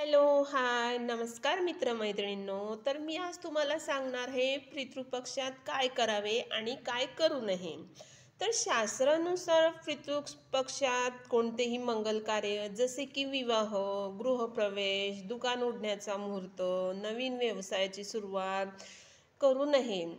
Hello, हाय, नमस्कार मित्रमैत्रिणींनो. तर मी आज तुम्हाला सांगणार आहे पितृपक्षात काय करावे आणि काय करू नये. तर शास्त्रानुसार पितृपक्षात कोणतेही मंगल कार्य जसे की विवाह, गृहप्रवेश, दुकान उघडण्याचा मुहूर्त, नवीन व्यवसायाची सुरुवात करू नये.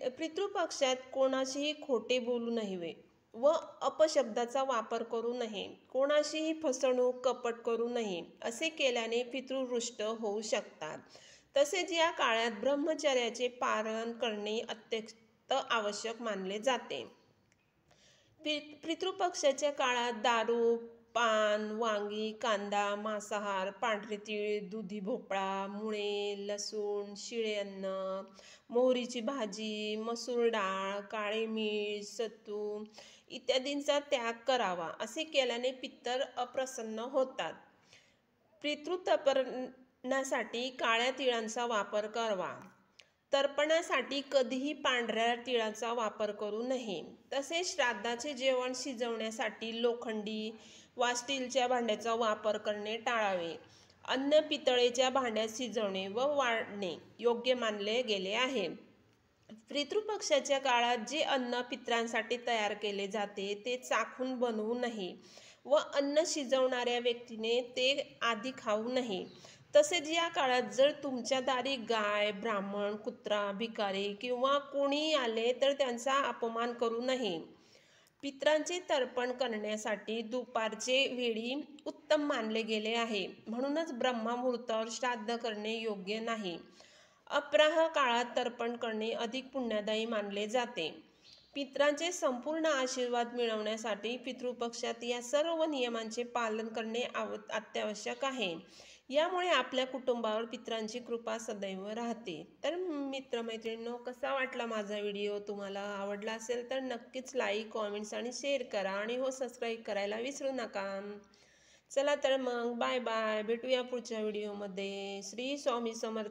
पितृपक्षात कोणाशीही खोटे बोलू नये व अपशब्दाचा वापर करू नये. कोणाशीही फसवणूक, कपट करू नये. असे केल्याने पितृरुष्ट होऊ शकतात. तसेच या काळात ब्रह्मचर्याचे पालन करणे अत्यंत आवश्यक मानले जाते. पितृपक्षाच्या काळात दारू, पान, वांगी, कांदा, मांसाहार, पांढरे तीळ, दुधी भोपळा, मुळे, लसूण, शिळे अन्न, मोहरीची भाजी, मसूर डाळ, काळे मीठ, सत्तू इत्यादींचा त्याग करावा. असे केल्याने पितर अप्रसन्न होतात. पितृतर्पणासाठी काळ्या तिळांचा वापर करावा. तर्पणासाठी कधीही पांढऱ्या तिळाचा वापर करू नये. तसेच श्राद्धाचे जेवण शिजवण्यासाठी लोखंडी वा स्टीलच्या भांड्याचा वापर करणे टाळावे. अन्न पितळेच्या भांड्यात शिजवणे व वाढणे योग्य मानले गेले आहे. पितृपक्षाच्या काळात जे अन्न पितरांसाठी तयार केले जाते ते चाखून बनवू नये व अन्न शिजवणाऱ्या व्यक्तीने ते आधी खाऊ नये. तसेच या काळात जर तुमच्या दारी गाय, ब्राह्मण, कुत्रा, भिकारी किंवा कोणी आले तर त्यांचा अपमान करू नये. पितरांचे तर्पण करण्यासाठी दुपारचे वेळी उत्तम मानले गेले आहे. म्हणूनच ब्रह्ममुहूर्तावर श्राद्ध करणे योग्य नाही. अपराह काळात तर्पण करणे अधिक पुण्यदायी मानले जाते. पितरांचे संपूर्ण आशीर्वाद मिळवण्यासाठी पितृपक्षात या सर्व नियमांचे पालन करणे अत्यावश्यक आहे. यामुळे आपल्या कुटुंबावर पितरांची कृपा सदैव राहते. तर मित्रमैत्रिणींनो, कसा वाटला माझा व्हिडिओ? तुम्हाला आवडला असेल तर नक्कीच लाईक, कॉमेंट्स आणि शेअर करा आणि सबस्क्राईब करायला विसरू नका. चला तर मग बाय बाय. भेटूया पुढच्या व्हिडिओमध्ये. श्री स्वामी समर्थ.